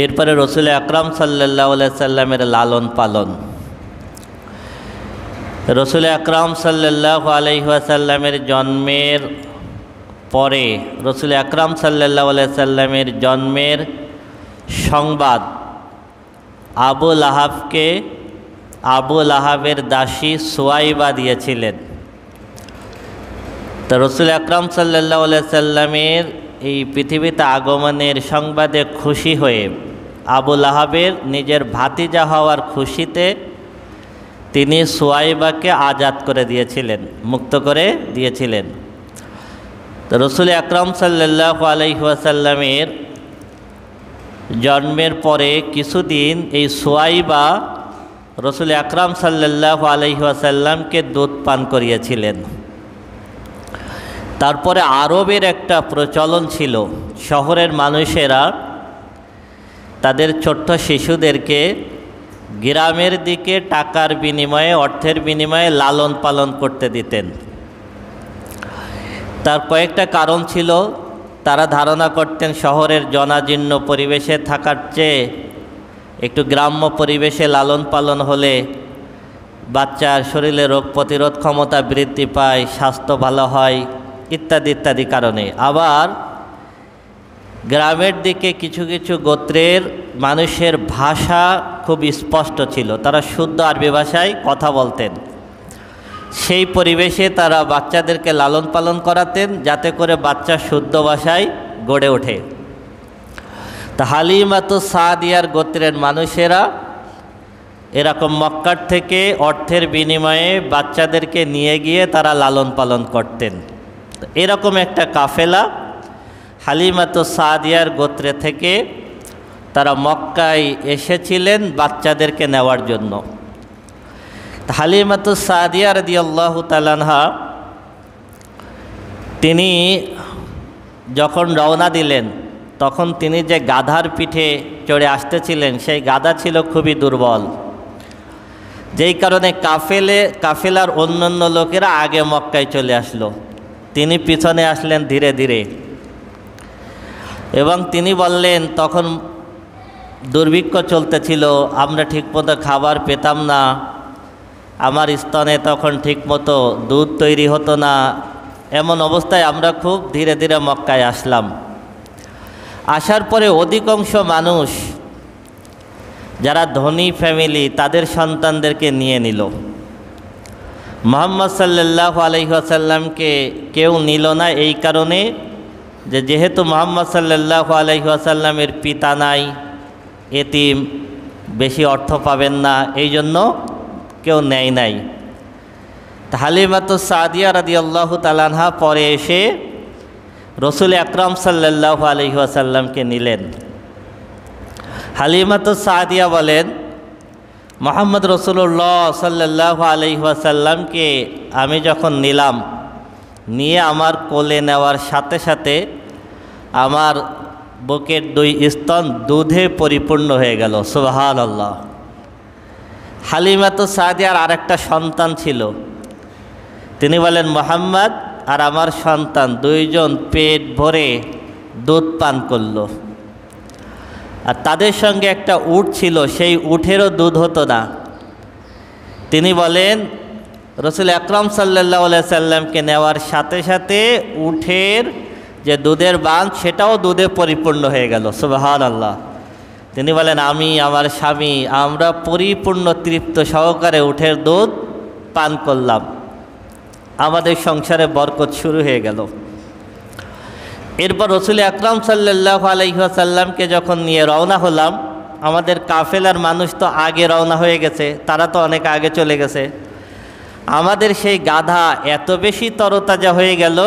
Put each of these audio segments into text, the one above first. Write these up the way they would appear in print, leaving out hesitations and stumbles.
এরপরে রসুল আকরাম সাল্লাল্লাহু আলাইহি সাল্লামের লালন পালন। রসুল আকরাম সাল্লাল্লাহু আলাইহি ওয়াসাল্লামের জন্মের পরে রসুল আকরাম সাল্লাল্লাহু আলাইহি সাল্লামের জন্মের সংবাদ আবু লাহাবকে আবু লাহাবের দাসী সুয়াইবা দিয়েছিলেন। তো রসুল আকরাম সাল্লাল্লাহু আলাইহি সাল্লামের এই পৃথিবীতে আগমনের সংবাদে খুশি হয়ে আবু লাহাবের নিজের ভাতিজা হওয়ার খুশিতে তিনি সুয়াইবাকে আজাদ করে দিয়েছিলেন, মুক্ত করে দিয়েছিলেন। তো রসুল আকরাম সাল্লাল্লাহু আলাইহি ওয়াসাল্লামের জন্মের পরে কিছুদিন এই সুয়াইবা রসুল আকরাম সাল্লাল্লাহু আলাইহি ওয়াসাল্লামকে দুধ পান করিয়েছিলেন। তারপরে আরবের একটা প্রচলন ছিল, শহরের মানুষেরা তাদের ছোট্ট শিশুদেরকে গ্রামের দিকে টাকার বিনিময়ে, অর্থের বিনিময়ে লালন পালন করতে দিতেন। তার কয়েকটা কারণ ছিল। তারা ধারণা করতেন শহরের জনাজীর্ণ পরিবেশে থাকার চেয়ে একটু গ্রাম্য পরিবেশে লালন পালন হলে বাচ্চার শরীরে রোগ প্রতিরোধ ক্ষমতা বৃদ্ধি পায়, স্বাস্থ্য ভালো হয়, ইত্যাদি ইত্যাদি কারণে। আবার গ্রামের দিকে কিছু কিছু গোত্রের মানুষের ভাষা খুব স্পষ্ট ছিল, তারা শুদ্ধ আরবি ভাষায় কথা বলতেন। সেই পরিবেশে তারা বাচ্চাদেরকে লালন পালন করাতেন যাতে করে বাচ্চা শুদ্ধ ভাষায় গড়ে ওঠে। তা হালিমাতু সাদিয়ার গোত্রের মানুষেরা এরকম মক্কার থেকে অর্থের বিনিময়ে বাচ্চাদেরকে নিয়ে গিয়ে তারা লালন পালন করতেন। এরকম একটা কাফেলা হালিমাতু সাদিয়ার গোত্রে থেকে তারা মক্কায় এসেছিলেন বাচ্চাদেরকে নেওয়ার জন্য। হালিমাতু সাদিয়া রাদিয়াল্লাহু তাআলা আনহা তিনি যখন রওনা দিলেন তখন তিনি যে গাধার পিঠে চড়ে আসতেছিলেন সেই গাধা ছিল খুবই দুর্বল, যেই কারণে কাফেলার অন্যান্য লোকেরা আগে মক্কায় চলে আসলো, তিনি পিছনে আসলেন ধীরে ধীরে। এবং তিনি বললেন তখন দুর্ভিক্ষ চলতেছিল, আমরা ঠিকমতো খাবার পেতাম না, আমার স্তনে তখন ঠিকমতো দুধ তৈরি হতো না, এমন অবস্থায় আমরা খুব ধীরে ধীরে মক্কায় আসলাম। আসার পরে অধিকাংশ মানুষ যারা ধনী ফ্যামিলি তাদের সন্তানদেরকে নিয়ে নিল। মুহাম্মদ সাল্লাল্লাহু আলাইহি ওয়াসাল্লামকে কেউ নিল না এই কারণে যে যেহেতু মুহাম্মদ সাল্লাল্লাহু আলাইহি ওয়াসাল্লামের পিতা নাই, এতিম, বেশি অর্থ পাবেন না, এই জন্য কেউ নেয় নাই। হালিমাতু সাদিয়া রাদিয়াল্লাহু তাআলা আনহা পরে এসে রসুল আকরাম সাল্লাল্লাহু আলাইহি ওয়াসাল্লামকে নিলেন। হালিমাতু সাদিয়া বলেন, মুহাম্মদ রাসূলুল্লাহ সাল্লাল্লাহু আলাইহি ওয়াসাল্লামকে আমি যখন নিলাম, নিয়ে আমার কোলে নেওয়ার সাথে সাথে আমার বুকের দুই স্তন দুধে পরিপূর্ণ হয়ে গেল। সুবহানাল্লাহ। হালিমাতু সাদিয়ার আরেকটা সন্তান ছিল, তিনি বলেন মুহাম্মদ আর আমার সন্তান দুইজন পেট ভরে দুধ পান করল। আর তাদের সঙ্গে একটা উট ছিল, সেই উটেরও দুধ হতো না। তিনি বলেন রসুল আকরাম সাল্লাল্লাহু আলাইহি সাল্লামকে নেওয়ার সাথে সাথে উটের যে দুধের বাঁধ সেটাও দুধে পরিপূর্ণ হয়ে গেল। সুবহানাল্লাহ। তিনি বলেন আমি আমার স্বামী আমরা পরিপূর্ণ তৃপ্ত সহকারে উটের দুধ পান করলাম, আমাদের সংসারে বরকত শুরু হয়ে গেল। এরপর রসুল আকরাম সাল্লাল্লাহু আলাইহি ওয়াসাল্লামকে যখন নিয়ে রওনা হলাম, আমাদের কাফেলার মানুষ তো আগে রওনা হয়ে গেছে, তারা তো অনেক আগে চলে গেছে। আমাদের সেই গাধা এত বেশি তরতাজা হয়ে গেল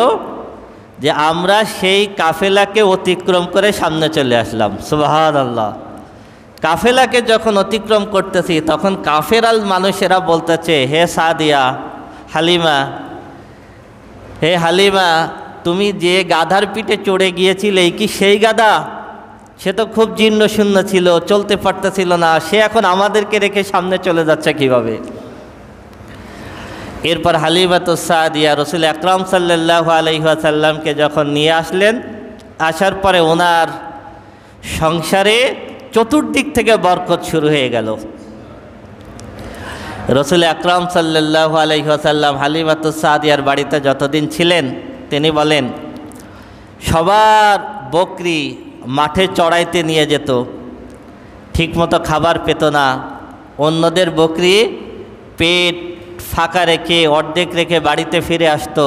যে আমরা সেই কাফেলাকে অতিক্রম করে সামনে চলে আসলাম। সুবহানাল্লাহ। কাফেলাকে যখন অতিক্রম করতেছি তখন কাফেরাল মানুষেরা বলতেছে, হে সাদিয়া, হালিমা, হে হালিমা, তুমি যে গাধার পিঠে চড়ে গিয়েছিলে এই কি সেই গাধা? সে তো খুব জীর্ণ শূন্য ছিল, চলতে পারতেছিল না, সে এখন আমাদেরকে রেখে সামনে চলে যাচ্ছে কিভাবে? এরপর হালিমাতু সাদিয়া রসুল আকরাম সাল্লাল্লাহু আলাইহি ওয়াসাল্লামকে যখন নিয়ে আসলেন, আসার পরে ওনার সংসারে চতুর্দিক থেকে বরকত শুরু হয়ে গেল। রসুল আকরাম সাল্লাল্লাহু আলাইহি ওয়াসাল্লাম হালিমাতুস সাদিয়ার বাড়িতে যতদিন ছিলেন, তিনি বলেন সবার বকরি মাঠে চড়াইতে নিয়ে যেত, ঠিকমতো খাবার পেত না। অন্যদের বকরি পেট ফাঁকা রেখে অর্ধেক রেখে বাড়িতে ফিরে আসতো,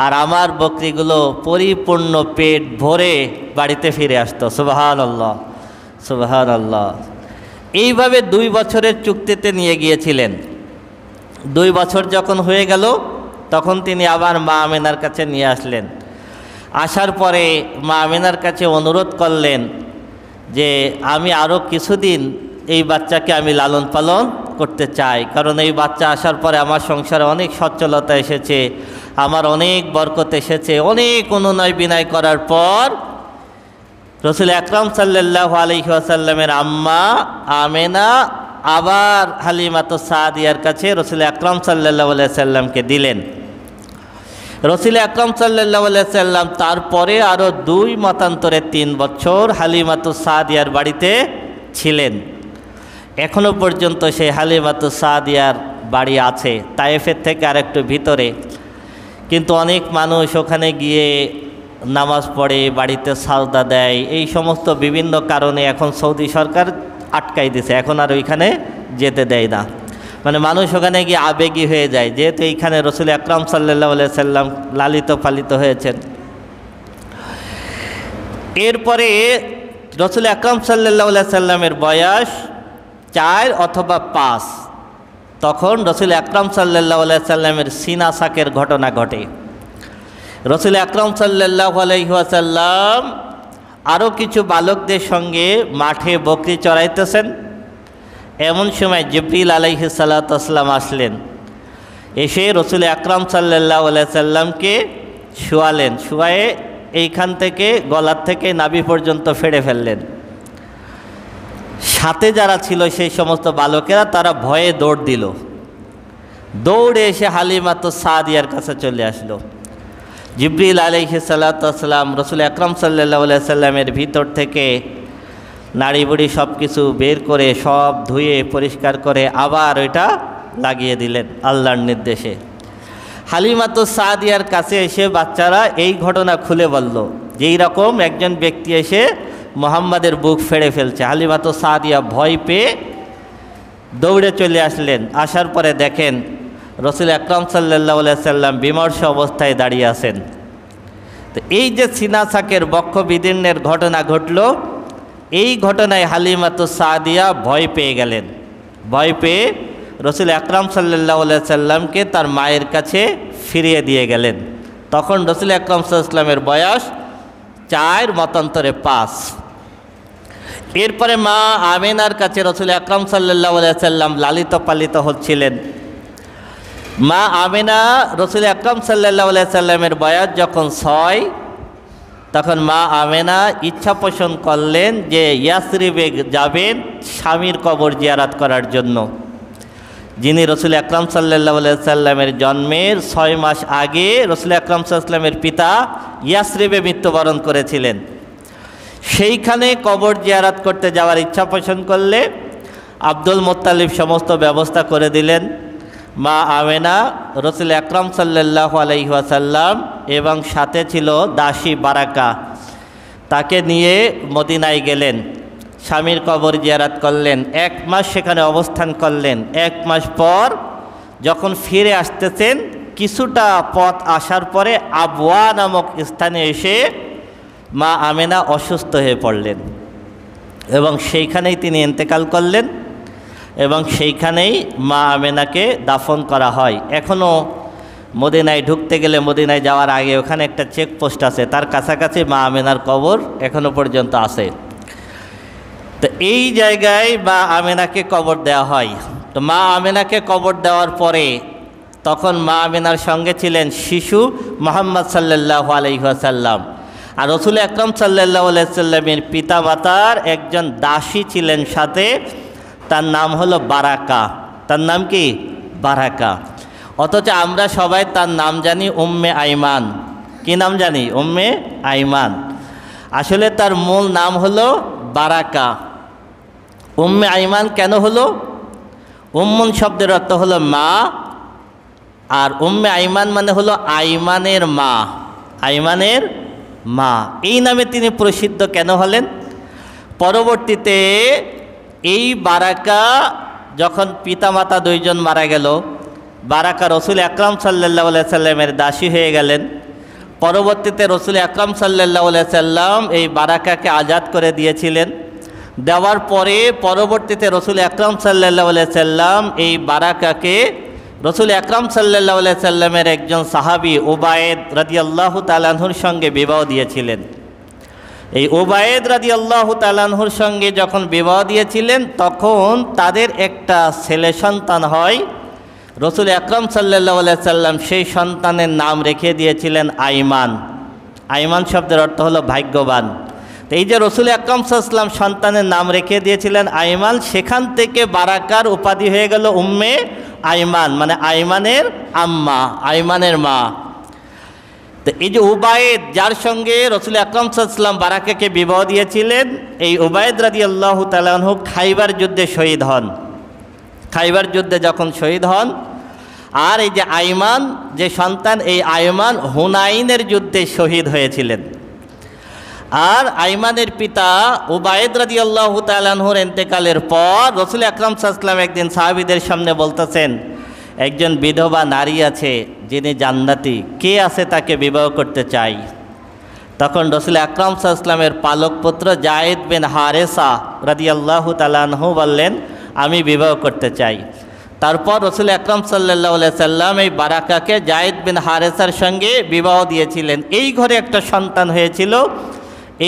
আর আমার বকরিগুলো পরিপূর্ণ পেট ভরে বাড়িতে ফিরে আসতো। সুবহানাল্লাহ, সুবহানাল্লাহ। এইভাবে 2 বছরের চুক্তিতে নিয়ে গিয়েছিলেন। 2 বছর যখন হয়ে গেল, তখন তিনি আবার মা আমেনার কাছে নিয়ে আসলেন। আসার পরে মা আমেনার কাছে অনুরোধ করলেন যে আমি আরও কিছুদিন এই বাচ্চাকে আমি লালন পালন করতে চাই, কারণ এই বাচ্চা আসার পরে আমার সংসারে অনেক সচ্ছলতা এসেছে, আমার অনেক বরকত এসেছে। অনেক অনুনয় বিনয় করার পর রসুল আকরাম সাল্লাল্লাহু আলাইহি ওয়াসাল্লামের আম্মা আমেনা আবার হালিমাতুস সাদিয়ার কাছে রসুল আকরাম সাল্লাল্লাহু আলাইহি ওয়াসাল্লামকে দিলেন। রসুল আকরাম সাল্লাল্লাহু আলাইহি ওয়াসাল্লাম তারপরে আরও 2 মতান্তরে 3 বছর হালিমাতুস সাদিয়ার বাড়িতে ছিলেন। এখনও পর্যন্ত সেই হালিমাতুস সাদিয়ার বাড়ি আছে, তায়েফের থেকে আরেকটু ভিতরে। কিন্তু অনেক মানুষ ওখানে গিয়ে নামাজ পড়ে, বাড়িতে সাজদা দেয়, এই সমস্ত বিভিন্ন কারণে এখন সৌদি সরকার আটকাই দিছে, এখন আর ওইখানে যেতে দেয় না। মানে মানুষ ওখানে গিয়ে আবেগী হয়ে যায়, যেহেতু এইখানে রসুল আকরাম সাল্লাল্লাহু আলাইহি সাল্লাম লালিত পালিত হয়েছেন। এরপরে রসুল আকরাম সাল্লাল্লাহু আলাইহি সাল্লামের বয়স 4 অথবা 5, তখন রসুল আকরাম সাল্লাল্লাহু আলাইহি সাল্লামের সিনা সাকের ঘটনা ঘটে। রসুল আকরাম সাল্লাল্লাহু আলাইহি ওয়াসাল্লাম আরও কিছু বালকদের সঙ্গে মাঠে বকরি চড়াইতেছেন। এমন সময় জিবরিল আলাইহিস সালাতু ওয়াস সালাম আসলেন। এসে রসুল আকরাম সাল্লাল্লাহু আলাইহি সাল্লামকে শোয়ালেন, শোয়ায়ে এইখান থেকে গলার থেকে নাভি পর্যন্ত ফেড়ে ফেললেন। সাথে যারা ছিল সেই সমস্ত বালকেরা তারা ভয়ে দৌড় দিল, দৌড়ে এসে হালিমাতুস সাদিয়ার কাছে চলে আসলো। জিবরিল আলাইহিস সালাতু ওয়াস সালাম রসুল আকরাম সাল্লাল্লাহু আলাইহি সাল্লামের ভিতর থেকে নাড়ি বুড়ি সব কিছু বের করে সব ধুয়ে পরিষ্কার করে আবার ওইটা লাগিয়ে দিলেন আল্লাহর নির্দেশে। হালিমাতুস সাদিয়ার কাছে এসে বাচ্চারা এই ঘটনা খুলে বলল যে এইরকম একজন ব্যক্তি এসে মুহাম্মাদের বুক ফেড়ে ফেলছে। হালিমাতুস সাদিয়া ভয় পেয়ে দৌড়ে চলে আসলেন। আসার পরে দেখেন রসুল আকরাম সাল্লাল্লাহু আলাইহি সাল্লাম বিমর্ষ অবস্থায় দাঁড়িয়ে আছেন। তো এই যে সিনা সাকের বক্ষ বিদীর্ণের ঘটনা ঘটল, এই ঘটনায় হালিমাতুস সাদিয়া ভয় পেয়ে গেলেন। ভয় পেয়ে রসুল আকরাম সাল্লাল্লাহু আলাইহি সাল্লামকে তার মায়ের কাছে ফিরিয়ে দিয়ে গেলেন। তখন রসুল আকরাম সাল্লাল্লাহু আলাইহি সাল্লামের বয়স 4 মতান্তরে 5। এরপরে মা আমেনার কাছে রসুল আকরাম সাল্লাল্লাহু আলাইহি সাল্লাম লালিত পালিত হচ্ছিলেন। মা আমেনা রসুল আকরাম সাল্লাল্লাহু আলাইহি সাল্লামের বয়স যখন 6, তখন মা আমেনা ইচ্ছা পোষণ করলেন যে ইয়াসরিবে যাবেন স্বামীর কবর জিয়ারত করার জন্য, যিনি রসুল আকরাম সাল্লাল্লাহু আলাইহি সাল্লামের জন্মের 6 মাস আগে রসুল আকরাম সাল্লাল্লাহু আলাইহি সাল্লামের পিতা ইয়াসরিবে মৃত্যুবরণ করেছিলেন। সেইখানে কবর জিয়ারত করতে যাওয়ার ইচ্ছা পোষণ করলে আব্দুল মুত্তালিব সমস্ত ব্যবস্থা করে দিলেন। মা আমেনা রসুল আকরাম সাল্লাল্লাহু আলাইহি ওয়াসাল্লাম এবং সাথে ছিল দাসী বারাকা, তাকে নিয়ে মদিনায় গেলেন, স্বামীর কবর জিয়ারত করলেন। 1 মাস সেখানে অবস্থান করলেন। 1 মাস পর যখন ফিরে আসতেছেন, কিছুটা পথ আসার পরে আবওয়া নামক স্থানে এসে মা আমেনা অসুস্থ হয়ে পড়লেন এবং সেইখানেই তিনি ইন্তেকাল করলেন এবং সেইখানেই মা আমেনাকে দাফন করা হয়। এখনও মদিনায় ঢুকতে গেলে, মদিনায় যাওয়ার আগে ওখানে একটা চেকপোস্ট আছে, তার কাছাকাছি মা আমেনার কবর এখনও পর্যন্ত আছে। তো এই জায়গায় মা আমেনাকে কবর দেওয়া হয়। তো মা আমেনাকে কবর দেওয়ার পরে তখন মা আমেনার সঙ্গে ছিলেন শিশু মুহাম্মদ সাল্লাল্লাহু আলাইহি ওয়াসাল্লাম, আর রসুল আকরাম সাল্লাল্লাহু আলাইহি সাল্লামের পিতা মাতার একজন দাসী ছিলেন সাথে, তার নাম হলো বারাকা। তার নাম কি? বারাকা। অথচ আমরা সবাই তার নাম জানি উম্মে আইমান। কি নাম জানি? উম্মে আইমান। আসলে তার মূল নাম হলো বারাকা। উম্মে আইমান কেন হলো? উম্মুন শব্দের অর্থ হলো মা, আর উম্মে আইমান মানে হলো আইমানের মা। আইমানের মা, এই নামে তিনি প্রসিদ্ধ কেন হলেন? পরবর্তীতে এই বারাকা যখন পিতামাতা দুইজন মারা গেল, বারাকা রসুল আকরাম সাল্লাল্লাহু আলাইহি সাল্লামের দাসী হয়ে গেলেন। পরবর্তীতে রসুল আকরাম সাল্লাল্লাহু আলাইহি সাল্লাম এই বারাকাকে আজাদ করে দিয়েছিলেন। দেওয়ার পরে পরবর্তীতে রসুল আকরাম সাল্লাল্লাহু আলাইহি সাল্লাম এই বারাকাকে রসুল আকরাম সাল্লাল্লাহু আলাইহি সাল্লামের একজন সাহাবী উবায়েদ রাদিয়াল্লাহু তাআলা আনহুর সঙ্গে বিবাহ দিয়েছিলেন। এই উবায়েদ রাদিয়াল্লাহু তাআলা আনহুর সঙ্গে যখন বিবাহ দিয়েছিলেন, তখন তাদের একটা ছেলে সন্তান হয়। রসুল আকরাম সাল্লাল্লাহু আলাইহি সাল্লাম সেই সন্তানের নাম রেখে দিয়েছিলেন আইমান। আইমান শব্দের অর্থ হলো ভাগ্যবান। তো এই যে রসুল আকরাম সাল্লাল্লাহু আলাইহি সাল্লাম সন্তানের নাম রেখে দিয়েছিলেন আইমান, সেখান থেকে বারাকার উপাধি হয়ে গেল উম্মে আইমান, মানে আইমানের আম্মা, আইমানের মা। তো এই যে উবায়েদ, যার সঙ্গে রসুল আকরাম সাল্লাল্লাহু আলাইহি সাল্লাম বারাকাকে বিবাহ দিয়েছিলেন, এই উবায়েদ রাদিয়াল্লাহু তাআলা আনহু খাইবার যুদ্ধে শহীদ হন। খাইবার যুদ্ধে যখন শহীদ হন, আর এই যে আইমান যে সন্তান, এই আইমান হুনাইনের যুদ্ধে শহীদ হয়েছিলেন। আর আইমানের পিতা উবায়েদ রাদিয়াল্লাহু তাআলা আনহুর ইন্তেকালের পর রসুল আকরাম সাল্লাল্লাহু আলাইহি সাল্লাম একদিন সাহাবীদের সামনে বলতেছেন, একজন বিধবা নারী আছে যিনি জান্নাতি, কে আছে তাকে বিবাহ করতে চাই। তখন রসুল আকরাম সাল্লাল্লাহু আলাইহি সাল্লামের পালক পুত্র যায়েদ বিন হারেসা রাদিয়াল্লাহু তাআলা আনহু বললেন, আমি বিবাহ করতে চাই। তারপর রসুল আকরাম সাল্লাল্লাহু আলাইহি সাল্লাম এই বারাকাকে যায়েদ বিন হারেসার সঙ্গে বিবাহ দিয়েছিলেন। এই ঘরে একটা সন্তান হয়েছিল,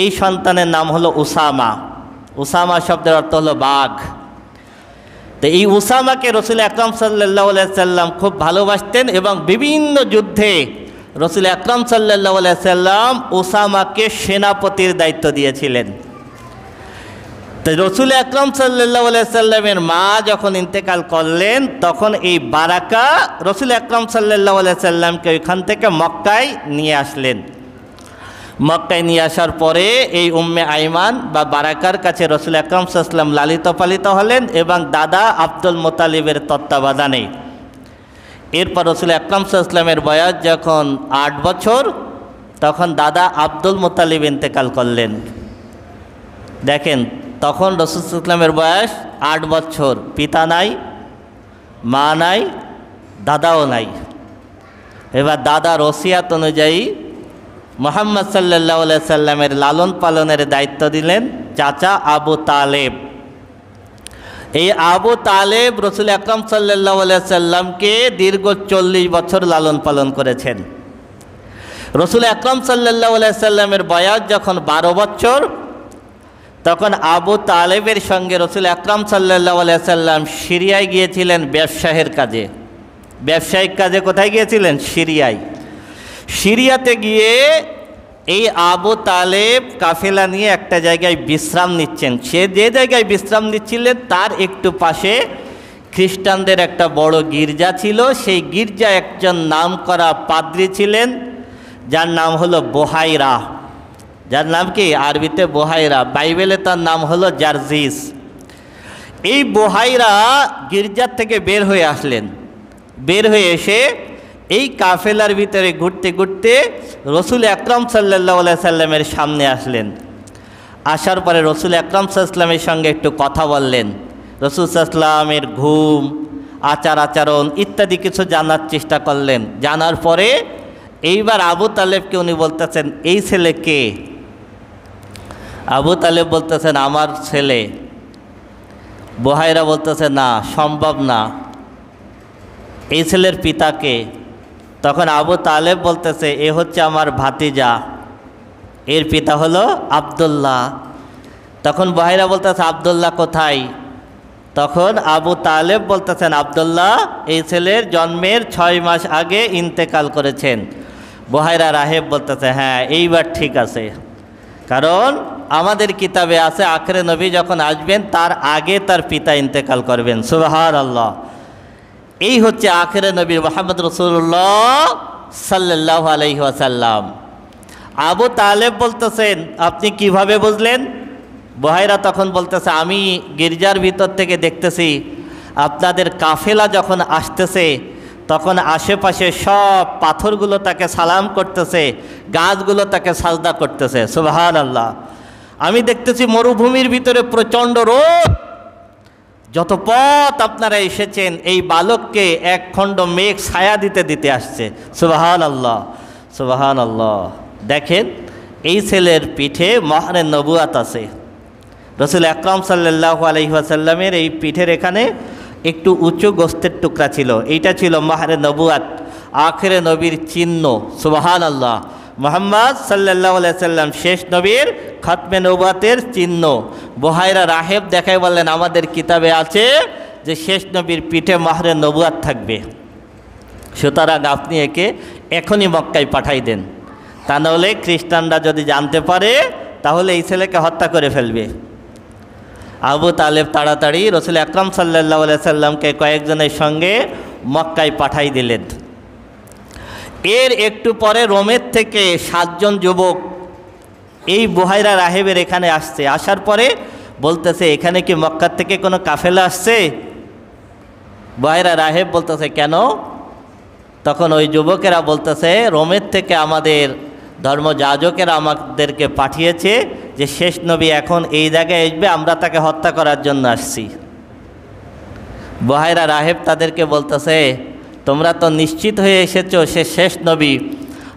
এই সন্তানের নাম হলো উসামা। উসামা শব্দের অর্থ হলো বাঘ। তো এই উসামাকে রসুল আকরাম সাল্লাল্লাহু আলাইহি সাল্লাম খুব ভালোবাসতেন, এবং বিভিন্ন যুদ্ধে রসুল আকরাম সাল্লাল্লাহু আলাইহি সাল্লাম উসামাকে সেনাপতির দায়িত্ব দিয়েছিলেন। তো রসুল আকরাম সাল্লাল্লাহু আলাইহি সাল্লামের মা যখন ইন্তেকাল করলেন, তখন এই বারাকা রসুল আকরাম সাল্লাল্লাহু আলাইহি সাল্লামকে ওইখান থেকে মক্কায় নিয়ে আসলেন। মক্কায় নিয়ে আসার পরে এই উম্মে আইমান বা বারাকার কাছে রসুল আকরাম সাল্লাল্লাহু আলাইহি সাল্লাম লালিত পালিত হলেন, এবং দাদা আব্দুল মুত্তালিবের তত্ত্বাবধানে। এরপর রসুল আকরাম সাল্লাল্লাহু আলাইহি সাল্লামের বয়স যখন 8 বছর, তখন দাদা আব্দুল মুত্তালিব ইন্তেকাল করলেন। দেখেন, তখন রসুল সাল্লাল্লাহু আলাইহি সাল্লামের বয়স 8 বছর, পিতা নাই, মা নাই, দাদাও নাই। এবার দাদার ওসিয়াত অনুযায়ী মুহাম্মদ সাল্লাল্লাহু আলাইহি সাল্লামের লালন পালনের দায়িত্ব দিলেন চাচা আবু তালেব। এই আবু তালেব রসুল আকরাম সাল্লাল্লাহু আলাইহি সাল্লামকে দীর্ঘ 40 বছর লালন পালন করেছেন। রসুল আকরাম সাল্লাল্লাহু আলাইহি সাল্লামের বয়স যখন 12 বছর, তখন আবু তালেবের সঙ্গে রসুল আকরাম সাল্লাল্লাহু আলাইহি সাল্লাম সিরিয়ায় গিয়েছিলেন ব্যবসায়ের কাজে। ব্যবসায়িক কাজে কোথায় গিয়েছিলেন? সিরিয়ায়। সিরিয়াতে গিয়ে এই আবু তালেব কাফেলা নিয়ে একটা জায়গায় বিশ্রাম নিচ্ছেন। সে যে জায়গায় বিশ্রাম নিচ্ছিলেন, তার একটু পাশে খ্রিস্টানদের একটা বড় গির্জা ছিল। সেই গির্জায় একজন নামকরা পাদ্রী ছিলেন, যার নাম হলো বুহাইরা। যার নাম কি? আরবিতে বুহাইরা, বাইবেলে তার নাম হলো জার্জিস। এই বুহাইরা গির্জার থেকে বের হয়ে আসলেন। বের হয়ে এসে এই কাফেলার ভিতরে ঘুরতে ঘুরতে রসুল আকরাম সাল্লাল্লাহু আলাইহি সাল্লামের সামনে আসলেন। আসার পরে রসুল আকরাম সাল্লাল্লাহু আলাইহি সাল্লামের সঙ্গে একটু কথা বললেন। রসুল সাল্লাল্লাহু আলাইহি সাল্লামের ঘুম, আচার আচরণ ইত্যাদি কিছু জানার চেষ্টা করলেন। জানার পরে এইবার আবু তালেবকে উনি বলতেছেন, এই ছেলে কে? আবু তালেব বলতেছেন, আমার ছেলে। বুহাইরা বলতেছে, না, সম্ভব না, এই ছেলের পিতাকে। তখন আবু তালেব বলতেছে, এ হচ্ছে আমার ভাতিজা, এর পিতা হলো আব্দুল্লাহ। তখন বুহাইরা বলতেছে, আব্দুল্লাহ কোথায়? তখন আবু তালেব বলতেছেন, আব্দুল্লাহ এই ছেলের জন্মের 6 মাস আগে ইন্তেকাল করেছেন। বুহাইরা রাহেব বলতেছে, হ্যাঁ, এইবার ঠিক আছে, কারণ আমাদের কিতাবে আছে আখেরে নবী যখন আসবেন তার আগে তার পিতা ইন্তেকাল করবেন। সুবহানাল্লাহ। এই হচ্ছে আখেরে নবী মুহাম্মদ রাসূলুল্লাহ সাল্লাল্লাহু আলাইহি ওয়াসাল্লাম। আবু তালেব বলতেছেন, আপনি কিভাবে বুঝলেন? বুহাইরা তখন বলতেছে, আমি গির্জার ভিতর থেকে দেখতেছি আপনাদের কাফেলা যখন আসতেছে তখন আশেপাশে সব পাথরগুলো তাকে সালাম করতেছে, গাছগুলো তাকে সাজদা করতেছে। সুবহানাল্লাহ। আমি দেখতেছি মরুভূমির ভিতরে প্রচণ্ড রোদ, যত পথ আপনারা এসেছেন এই বালককে এক খণ্ড মেঘ ছায়া দিতে দিতে আসছে। সুবহানাল্লাহ, সুবহানাল্লাহ। দেখেন, এই ছেলের পিঠে মাহরে নবুয়াত আছে। রসুল আকরাম সাল্লাল্লাহু আলাইহি ওয়াসাল্লামের এই পিঠের এখানে একটু উঁচু গোস্তের টুকরা ছিল, এইটা ছিল মাহরে নবুয়াত, আখিরে নবীর চিহ্ন। সুবহানাল্লাহ। মুহাম্মদ সাল্লাল্লাহু আলাইহি সাল্লাম শেষ নবীর খাতমে নবুয়াতের চিহ্ন। বুহাইরা রাহেব দেখাই বললেন, আমাদের কিতাবে আছে যে শেষ নবীর পিঠে মাহরে নবুয়াত থাকবে, সুতরাং আপনি একে এখনই মক্কায় পাঠাই দেন, তা নাহলে খ্রিস্টানরা যদি জানতে পারে তাহলে এই ছেলেকে হত্যা করে ফেলবে। আবু তালেব তাড়াতাড়ি রসুল আকরাম সাল্লাল্লাহু আলাইহি সাল্লামকে কয়েকজনের সঙ্গে মক্কায় পাঠাই দিলেন। এর একটু পরে রোমের থেকে 7 জন যুবক এই বুহাইরা রাহেবের এখানে আসছে। আসার পরে বলতেছে, এখানে কি মক্কার থেকে কোনো কাফেলা আসছে? বুহাইরা রাহেব বলতেছে, কেন? তখন ওই যুবকেরা বলতেছে, রোমের থেকে আমাদের ধর্মযাজকেরা আমাদেরকে পাঠিয়েছে যে শেষ নবী এখন এই জায়গায় আসবে, আমরা তাকে হত্যা করার জন্য আসছি। বুহাইরা রাহেব তাদেরকে বলতেছে, তোমরা তো নিশ্চিত হয়ে এসেছো সে শেষ নবী,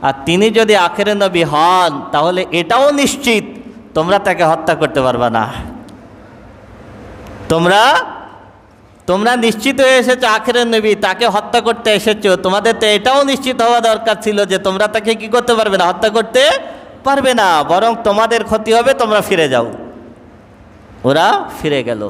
আর তিনি যদি আখেরে নবী হন তাহলে এটাও নিশ্চিত তোমরা তাকে হত্যা করতে পারবে না। তোমরা নিশ্চিত হয়ে এসেছো আখেরের নবী, তাকে হত্যা করতে এসেছো, তোমাদের তো এটাও নিশ্চিত হওয়া দরকার ছিল যে তোমরা তাকে কি করতে পারবে না, হত্যা করতে পারবে না, বরং তোমাদের ক্ষতি হবে, তোমরা ফিরে যাও। ওরা ফিরে গেল।